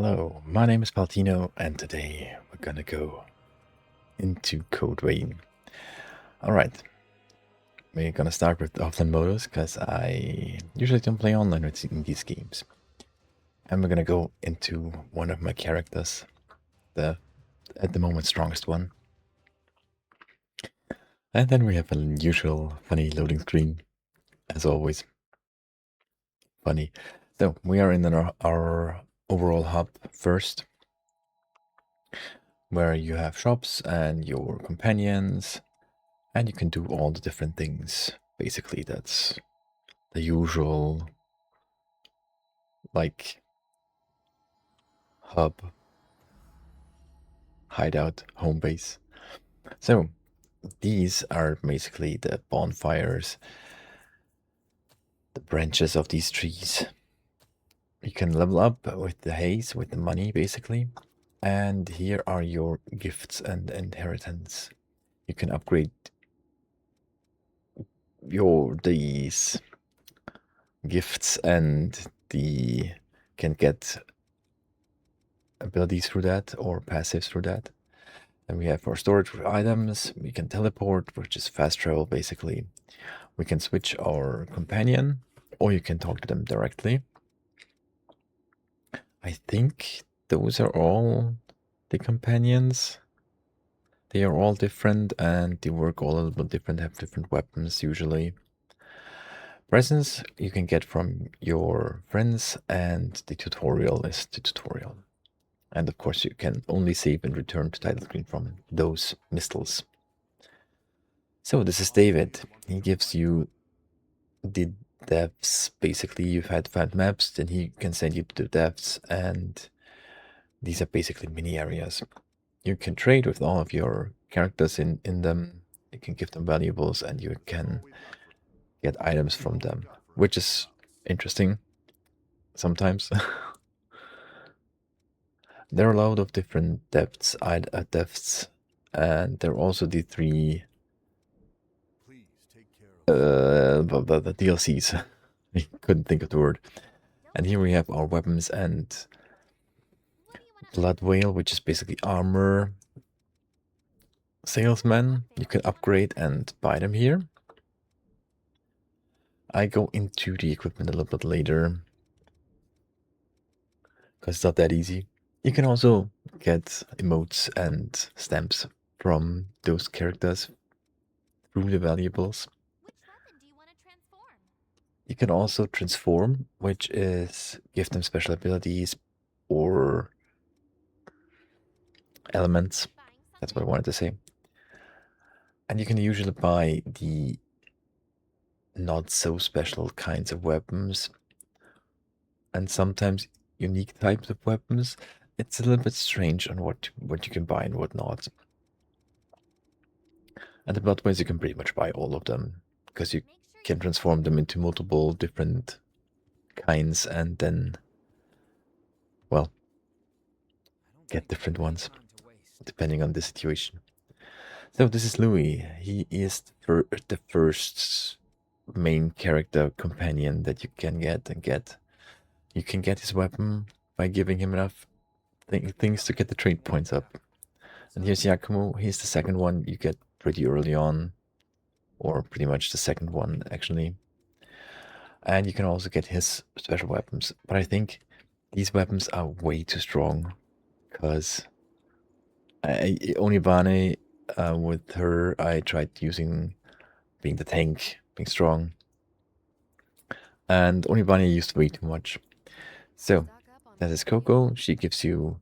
Hello, my name is Paltino, and today we're gonna go into Code Vein. Alright, we're gonna start with offline modus, because I usually don't play online in these games. And we're gonna go into one of my characters, the at the moment strongest one. And then we have a usual funny loading screen, as always. Funny. So, we are in our overall hub first, where you have shops and your companions, and you can do all the different things. Basically, that's the usual, like, hub, hideout, home base. So, these are basically the bonfires, the branches of these trees. You can level up with the haze, with the money, basically. And here are your gifts and inheritance. You can upgrade these gifts and can get abilities through that or passives through that. And we have our storage items. We can teleport, which is fast travel basically. We can switch our companion, or you can talk to them directly. I think those are all the companions. They are all different and they work all a little bit different, have different weapons usually. Presents you can get from your friends, and the tutorial is the tutorial. And of course you can only save and return to title screen from those mistles. So this is David. He gives you the depths. Basically, you've had found maps, then he can send you to the depths, and these are basically mini areas. You can trade with all of your characters in them. You can give them valuables, and you can get items from them, which is interesting sometimes. There are a lot of different depths, and there are also the three the DLCs. I couldn't think of the word. And here we have our weapons and Blood Whale, which is basically armor. Salesman, you can upgrade and buy them here. I go into the equipment a little bit later, because it's not that easy. You can also get emotes and stamps from those characters through the valuables. You can also transform, which is give them special abilities or elements. That's what I wanted to say. And you can usually buy the not so special kinds of weapons and sometimes unique types of weapons. It's a little bit strange on what you can buy and what not. And the blood ways you can pretty much buy all of them, because you can transform them into multiple different kinds and then, well, get different ones depending on the situation. So this is Louis. He is the first main character companion that you can get. You can get his weapon by giving him enough things to get the trade points up. And here's Yakumo. He's the second one you get pretty early on, or pretty much the second one actually. And you can also get his special weapons. But I think these weapons are way too strong, because Onibane, with her, I tried using being the tank, being strong. And Onibane used way too much. So, that is Coco. She gives you,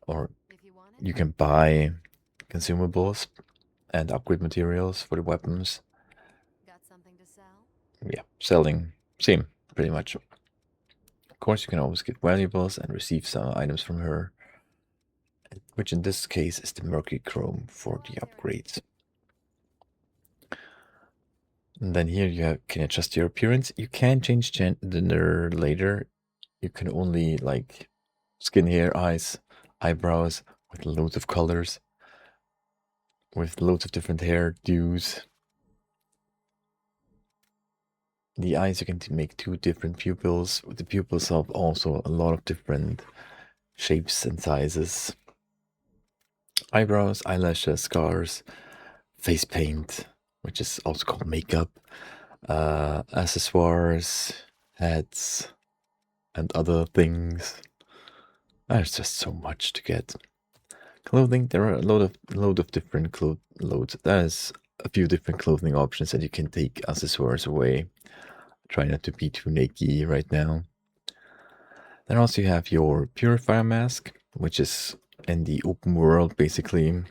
or you can buy consumables and upgrade materials for the weapons. Yeah, selling. Same, pretty much. Of course, you can always get valuables and receive some items from her, which in this case is the Mercury-Chrome for the upgrades. And then here you can adjust your appearance. You can change gender later. You can only like skin, hair, eyes, eyebrows with loads of colors, with loads of different hairdos. The eyes, you can make two different pupils. The pupils have also a lot of different shapes and sizes. Eyebrows, eyelashes, scars, face paint, which is also called makeup, accessoires, hats, and other things. There's just so much to get. Clothing, there are a load of different loads. There's a few different clothing options that you can take accessoires away. Try not to be too naked right now. Then also you have your purifier mask, which is in the open world basically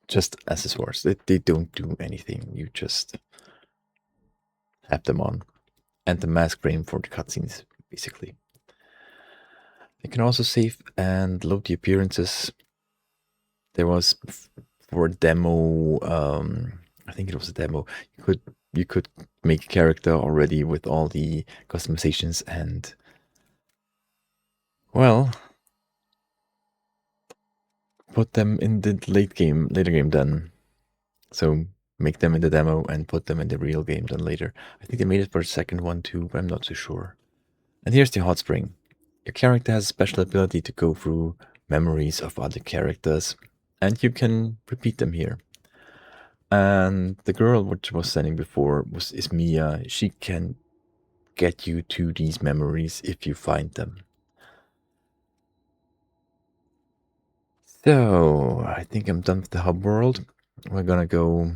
just accessoires. They don't do anything. You just have them on. And the mask frame for the cutscenes, basically. You can also save and load the appearances. There was for a demo, I think it was a demo. You could make a character already with all the customizations and well, put them in the later game then. So make them in the demo and put them in the real game then later. I think they made it for a second one too, but I'm not too sure. And here's the hot spring. Your character has a special ability to go through memories of other characters, and you can repeat them here. And the girl which was standing before is Mia. She can get you to these memories if you find them. So I think I'm done with the hub world. We're gonna go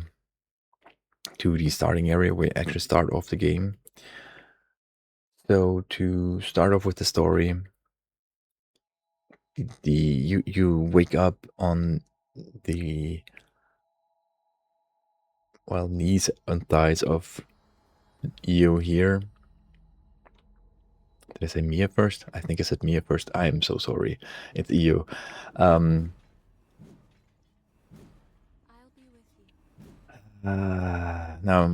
to the starting area where you actually start off the game. So to start off with the story, you wake up on the knees and thighs of Io here. Did I say Mia first? I think I said Mia first. I am so sorry. It's Io. Now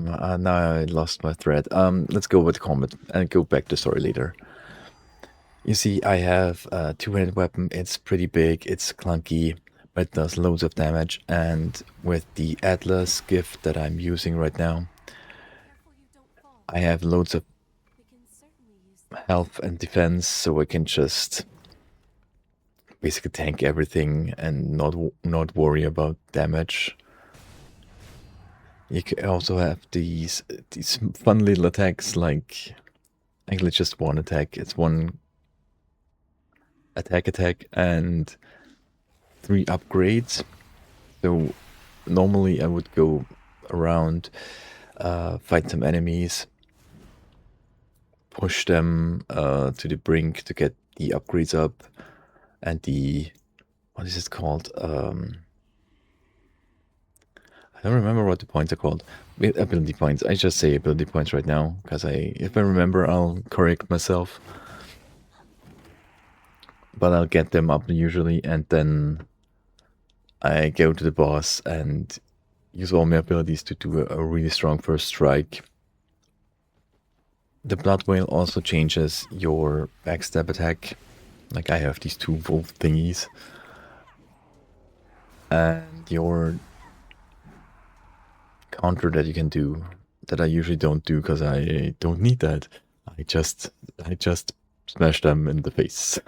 I lost my thread. Let's go with combat and go back to story later. You see, I have a two-handed weapon. It's pretty big. It's clunky, but it does loads of damage. And with the Atlas gift that I'm using right now, I have loads of health and defense, so I can just basically tank everything and not worry about damage. You can also have these fun little attacks, like actually just one attack. It's one attack and 3 upgrades. So normally I would go around, fight some enemies, push them to the brink to get the upgrades up, and the what is it called? I don't remember what the points are called. Ability points. I just say ability points right now because if I remember, I'll correct myself. But I'll get them up usually, and then I go to the boss and use all my abilities to do a really strong first strike. The Blood Whale also changes your backstab attack. Like I have these 2 wolf thingies. And your counter that you can do that I usually don't do because I don't need that. I just smash them in the face.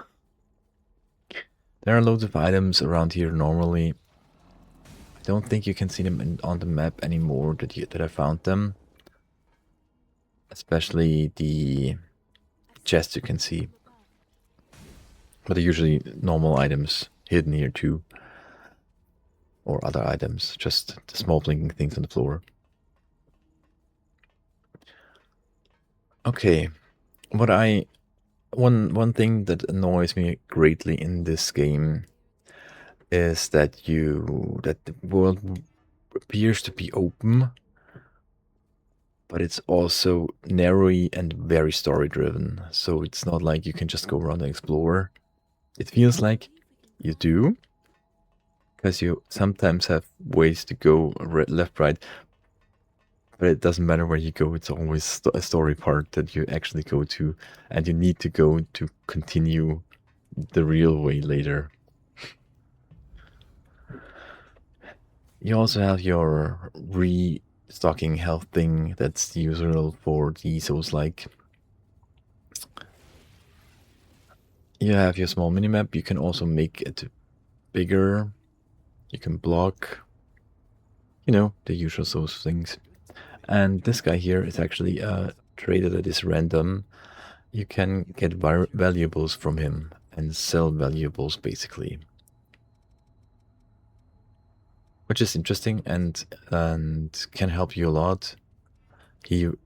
There are loads of items around here normally. I don't think you can see them on the map anymore that I found them. Especially the chests you can see. But they're usually normal items hidden here too. Or other items, just the small blinking things on the floor. Okay, one thing that annoys me greatly in this game is that the world appears to be open, but it's also narrow and very story driven. So it's not like you can just go around and explore. It feels like you do, because you sometimes have ways to go left, right, but it doesn't matter where you go. It's always a story part that you actually go to, and you need to go to continue the real way later. You also have your restocking health thing that's usual for the Souls-like. you have your small minimap. You can also make it bigger. You can block, you know, the usual those things. And this guy here is actually a trader that is random. You can get valuables from him and sell valuables basically, which is interesting and can help you a lot. You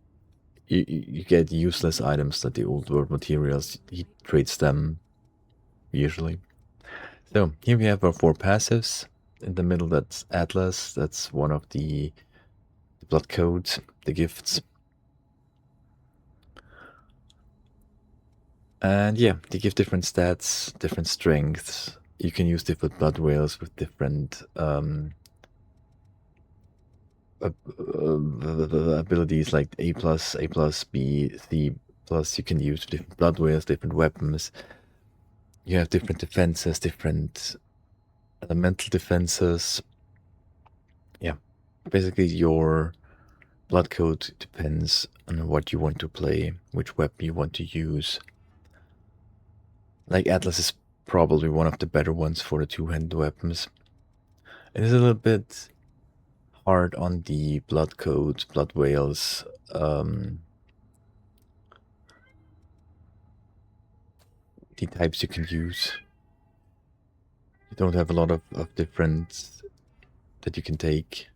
get useless items that the old world materials. He trades them usually. So here we have our 4 passives. In the middle, that's Atlas. That's one of the blood codes, the gifts. And yeah, they give different stats, different strengths. You can use different blood whales with different abilities like A+, B, C+. You can use different blood whales, different weapons. You have different defenses, different elemental defenses. Yeah, basically your blood code depends on what you want to play, which weapon you want to use. Like Atlas is probably one of the better ones for the two-handed weapons. It is a little bit hard on the blood codes, blood whales. The types you can use. You don't have a lot of different that you can take.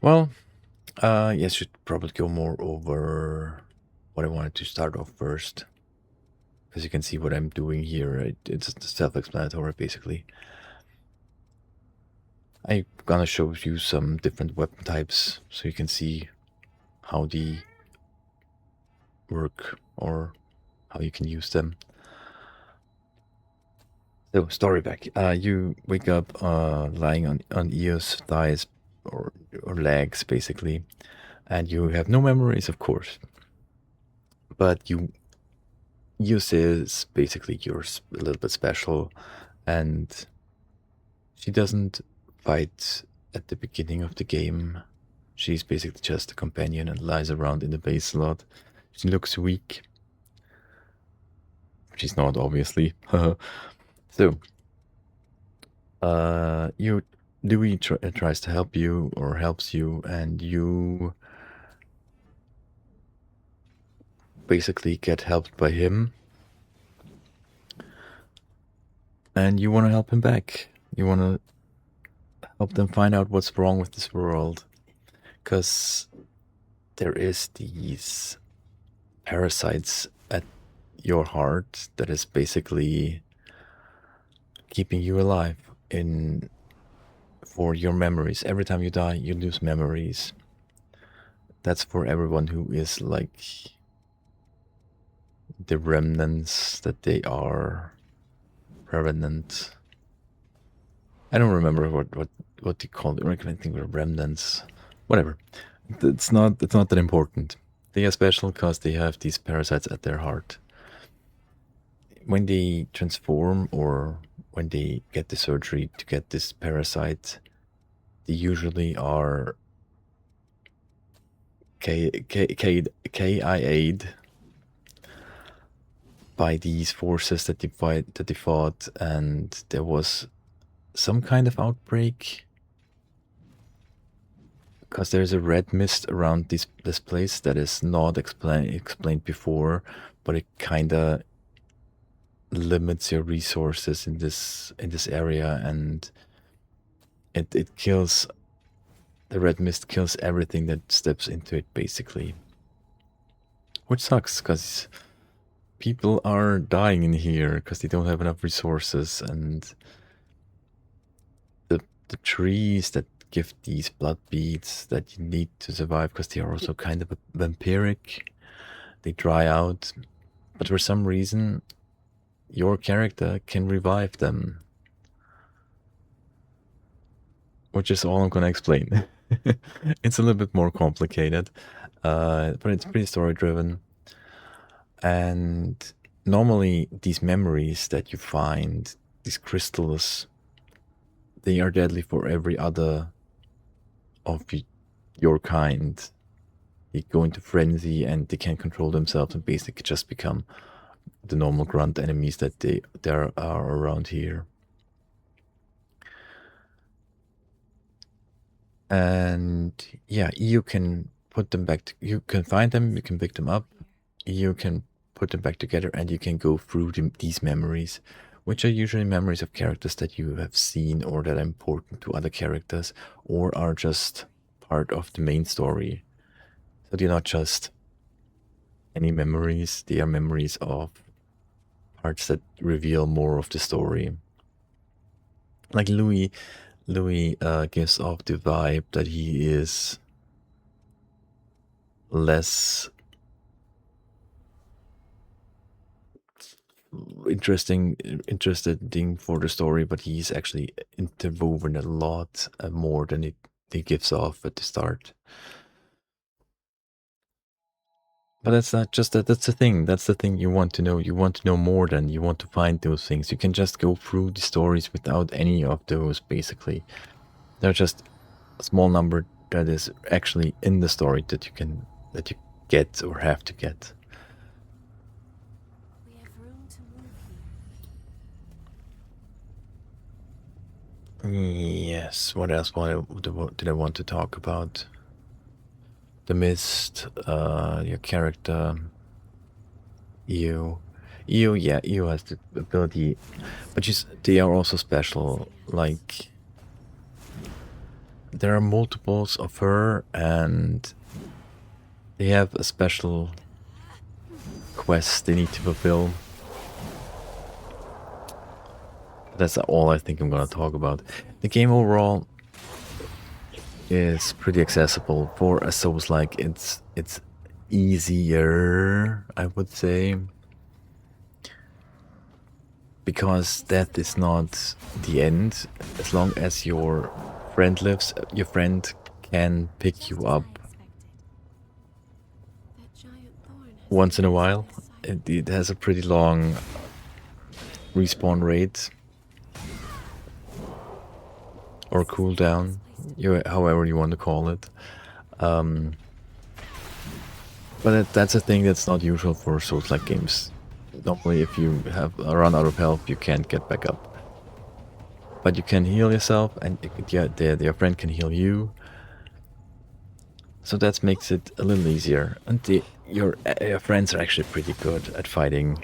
Well, yes, should probably go more over what I wanted to start off first. As you can see what I'm doing here, it's self-explanatory basically. I'm gonna show you some different weapon types so you can see how they work or how you can use them. So, story back. You wake up lying on Eos thighs or legs basically, and you have no memories, of course. But Eos is basically yours, a little bit special, and she doesn't fight at the beginning of the game. She's basically just a companion and lies around in the base a lot. She looks weak. She's not, obviously. So, Dewey tries to help you or helps you, and you basically get helped by him. And you want to help him back. You want to help them find out what's wrong with this world. Because there is these parasites at your heart that is basically keeping you alive for your memories. Every time you die, you lose memories. That's for everyone who is like the remnants that they are. Revenant. I don't remember what they call it. I think we're remnants. Whatever. It's not that important. They are special because they have these parasites at their heart. When they transform or when they get the surgery to get this parasite, they usually are KIA'd by these forces that they fought, and there was some kind of outbreak because there's a red mist around this place that is not explained before, but it kind of limits your resources in this area, and it kills. The red mist kills everything that steps into it, basically, which sucks because people are dying in here because they don't have enough resources, and the trees that give these blood beads that you need to survive, because they are also kind of vampiric, they dry out, but for some reason your character can revive them, which is all I'm gonna explain. It's a little bit more complicated, but it's pretty story driven. And normally these memories that you find, these crystals, they are deadly for every other of your kind. they go into frenzy and they can't control themselves and basically just become the normal grunt enemies that there are around here. And yeah, you can put them back. You can find them. You can pick them up. You can put them back together, and you can go through these memories, which are usually memories of characters that you have seen or that are important to other characters, or are just part of the main story. So they're not just any memories; they are memories of parts that reveal more of the story. Like Louis gives off the vibe that he is less interesting for the story, but he's actually interwoven a lot more than it gives off at the start. But that's not just that. That's the thing. That's the thing you want to know. You want to know more than you want to find those things. You can just go through the stories without any of those. Basically, they're just a small number that is actually in the story that you get or have to get. We have room to move here. Yes. What else did I want to talk about? The Mist, your character, Io. Yeah, Io has the ability, but they are also special. Like, there are multiples of her, and they have a special quest they need to fulfill. That's all I think I'm gonna talk about. The game overall is pretty accessible for a Souls-like. It's easier, I would say, because death is not the end. As long as your friend lives, your friend can pick you up once in a while. It has a pretty long respawn rate or cooldown, however you want to call it. But that's a thing that's not usual for Souls-like games. Normally, if you have run out of health, you can't get back up. But you can heal yourself, and your friend can heal you. So that makes it a little easier. And your friends are actually pretty good at fighting.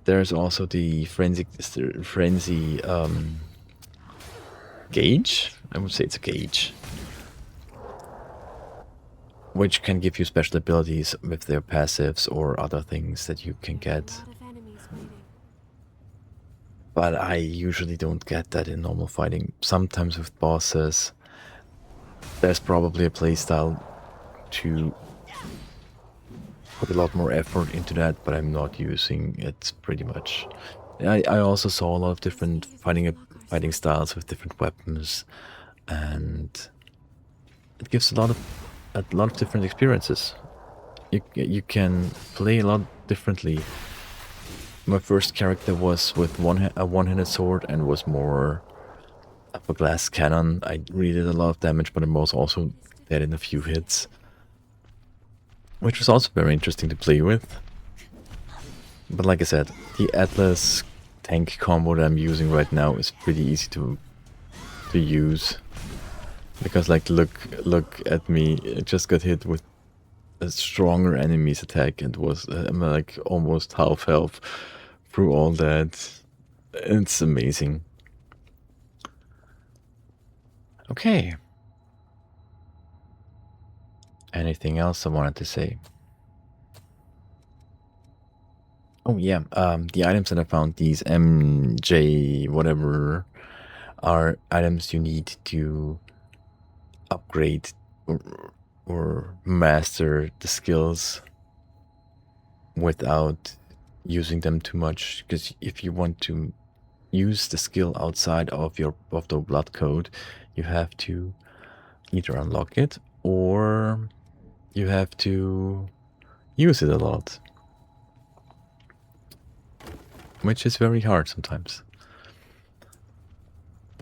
There's also the frenzy gauge. I would say it's a gauge, which can give you special abilities with their passives or other things that you can get. But I usually don't get that in normal fighting. Sometimes with bosses, there's probably a playstyle to put a lot more effort into that, but I'm not using it pretty much. I also saw a lot of different fighting styles with different weapons, and it gives a lot of different experiences. You can play a lot differently. My first character was with a one-handed sword and was more of a glass cannon. I really did a lot of damage, but I was also dead in a few hits, which was also very interesting to play with. But like I said, the Atlas tank combo that I'm using right now is pretty easy to use, because like look at me, I just got hit with a stronger enemy's attack and was I'm like almost half health through all that. It's amazing. Okay. Anything else I wanted to say? Oh yeah, the items that I found, these MJ whatever, are items you need to upgrade or master the skills without using them too much. Because if you want to use the skill outside of the blood code, you have to either unlock it or you have to use it a lot, which is very hard sometimes.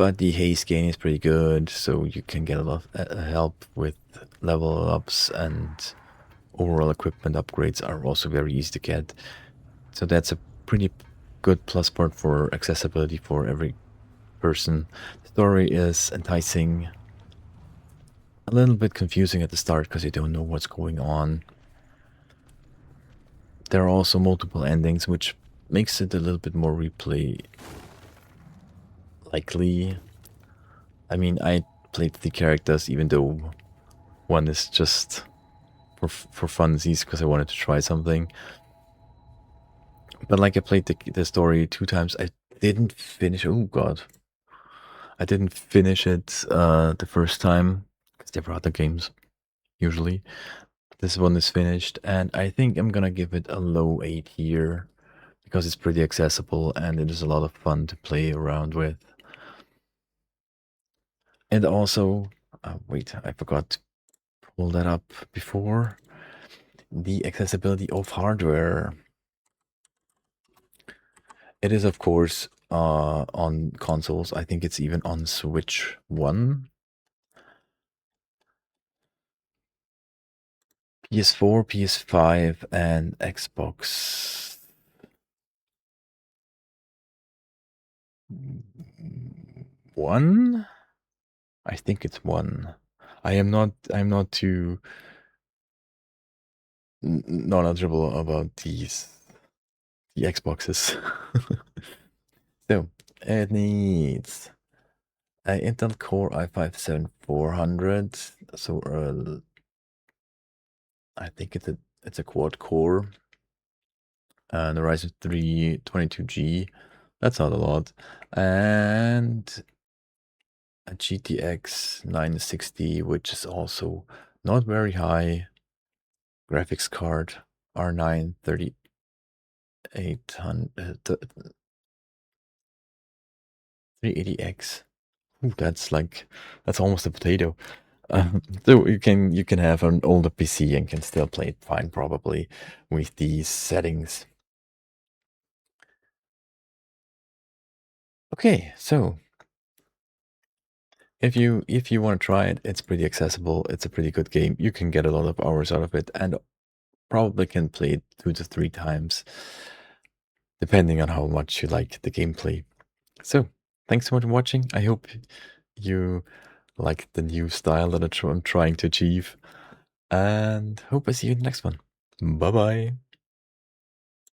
but the haste gain is pretty good, so you can get a lot of help with level ups, and overall equipment upgrades are also very easy to get. So that's a pretty good plus part for accessibility for every person. The story is enticing, a little bit confusing at the start because you don't know what's going on. There are also multiple endings, which makes it a little bit more replay likely. I mean, I played the characters even though one is just for funsies because I wanted to try something. But like I played the story 2 times, I didn't finish. Oh god, I didn't finish it the first time because there were other games usually. This one is finished, and I think I'm gonna give it a low 8 here because it's pretty accessible and it is a lot of fun to play around with. And also, wait, I forgot to pull that up before. The accessibility of hardware. It is, of course, on consoles. I think it's even on Switch 1. PS4, PS5, and Xbox One? I think it's one. I'm not too knowledgeable about the Xboxes. So it needs an Intel Core i5-7400. So I think it's a quad core. And the Ryzen 3 22G. That's not a lot. And a GTX 960, which is also not very high. Graphics card R9 3800 380X. Ooh, that's almost a potato. So you can have an older PC and can still play it fine probably with these settings. Okay, so if you want to try it, it's pretty accessible. It's a pretty good game. You can get a lot of hours out of it and probably can play it 2 to 3 times depending on how much you like the gameplay. So, thanks so much for watching. I hope you like the new style that I'm trying to achieve, and hope I see you in the next one. Bye bye.